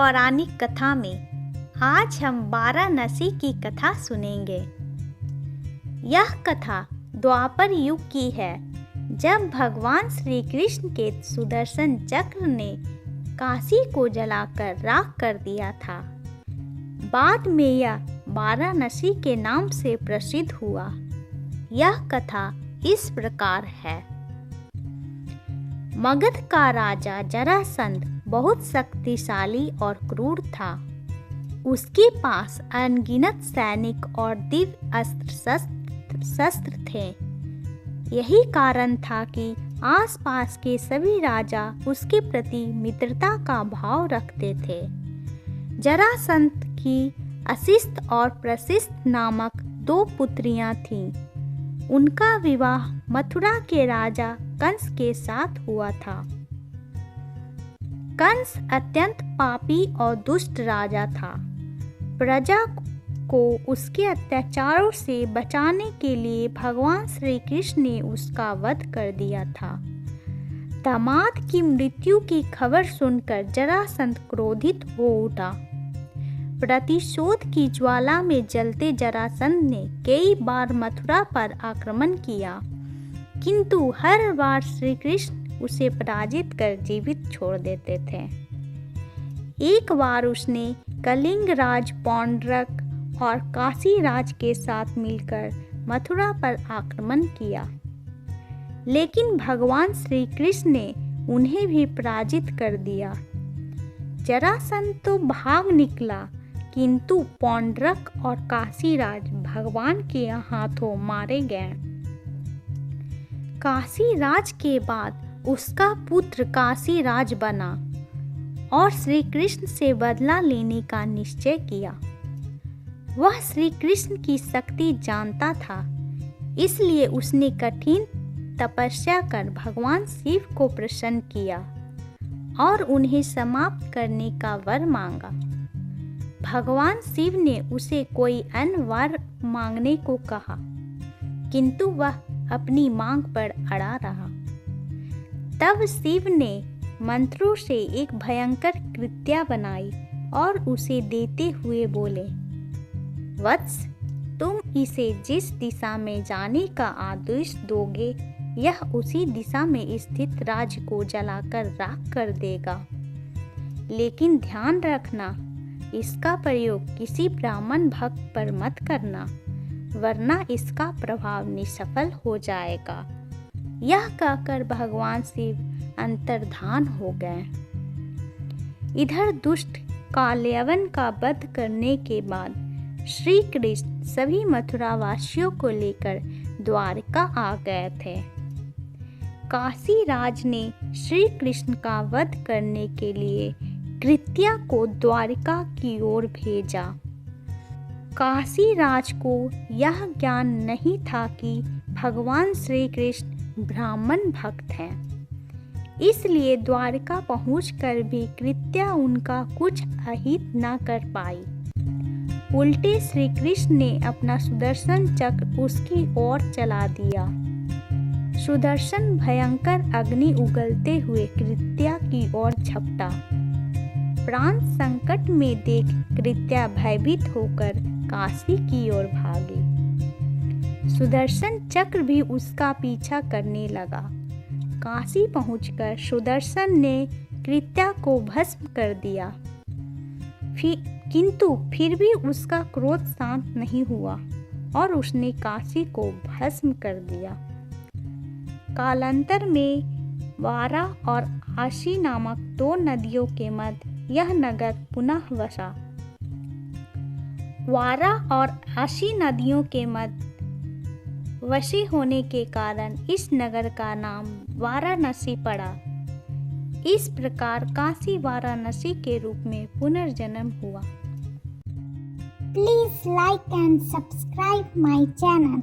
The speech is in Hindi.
पौराणिक कथा में आज हम वाराणसी की कथा सुनेंगे। यह कथा द्वापर युग की है, जब भगवान श्री कृष्ण के सुदर्शन चक्र ने काशी को जलाकर राख कर दिया था। बाद में यह वाराणसी के नाम से प्रसिद्ध हुआ। यह कथा इस प्रकार है। मगध का राजा जरासंध बहुत शक्तिशाली और क्रूर था। उसके पास अनगिनत सैनिक और दिव्य शस्त्र थे। यही कारण था कि आसपास के सभी राजा उसके प्रति मित्रता का भाव रखते थे। जरासंध की अशिष्ट और प्रशिष्ट नामक 2 पुत्रियां थीं। उनका विवाह मथुरा के राजा कंस के साथ हुआ था। कंस अत्यंत पापी और दुष्ट राजा था। प्रजा को उसके अत्याचारों से बचाने के लिए भगवान श्री कृष्ण ने उसका वध कर दिया था। दामाद की मृत्यु की खबर सुनकर जरासंध क्रोधित हो उठा। प्रतिशोध की ज्वाला में जलते जरासंध ने कई बार मथुरा पर आक्रमण किया, किंतु हर बार श्री कृष्ण उसे पराजित कर जीवित छोड़ देते थे। एक बार उसने कलिंग राज पौंड्रक और काशी राज के साथ मिलकर मथुरा पर आक्रमण किया, लेकिन भगवान श्री कृष्ण ने उन्हें भी पराजित कर दिया। जरासंध तो भाग निकला, किंतु पौंड्रक और काशीराज भगवान के हाथों मारे गए। काशीराज के बाद उसका पुत्र काशीराज बना और श्री कृष्ण से बदला लेने का निश्चय किया। वह श्री कृष्ण की शक्ति जानता था, इसलिए उसने कठिन तपस्या कर भगवान शिव को प्रसन्न किया और उन्हें समाप्त करने का वर मांगा। भगवान शिव ने उसे कोई अन्य वर मांगने को कहा, किंतु वह अपनी मांग पर अड़ा रहा। तब शिव ने मंत्रों से एक भयंकर कृत्या बनाई और उसे देते हुए बोले, वत्स, तुम इसे जिस दिशा में जाने का आदेश दोगे, यह उसी दिशा में स्थित राज्य को जलाकर राख कर देगा। लेकिन ध्यान रखना, इसका प्रयोग किसी ब्राह्मण भक्त पर मत करना, वरना इसका प्रभाव निष्फल हो जाएगा। यह कहकर भगवान शिव अंतर्धान हो गए। इधर दुष्ट कालयवन का वध करने के बाद श्री कृष्ण सभी मथुरा वासियों को लेकर द्वारका आ गए थे। काशीराज ने श्री कृष्ण का वध करने के लिए कृत्या को द्वारिका की ओर भेजा। काशीराज को यह ज्ञान नहीं था कि भगवान श्री कृष्ण ब्राह्मण भक्त हैं, इसलिए द्वारिका पहुंचकर भी कृत्या उनका कुछ अहित न कर पाई। उल्टे श्री कृष्ण ने अपना सुदर्शन चक्र उसकी ओर चला दिया। सुदर्शन भयंकर अग्नि उगलते हुए कृत्या की ओर झपटा। प्राण संकट में देख कृत्या भयभीत होकर काशी की ओर भागी। सुदर्शन चक्र भी उसका पीछा करने लगा। काशी पहुंचकर सुदर्शन ने कृत्या को भस्म कर दिया, किंतु फिर भी उसका क्रोध शांत नहीं हुआ और उसने काशी को भस्म कर दिया। कालांतर में वारा और आशी नामक 2 नदियों के मध्य यह नगर पुनः बसा। वारा और आशी नदियों के मध्य वशी होने के कारण इस नगर का नाम वाराणसी पड़ा। इस प्रकार काशी वाराणसी के रूप में पुनर्जन्म हुआ। Please like and subscribe my channel.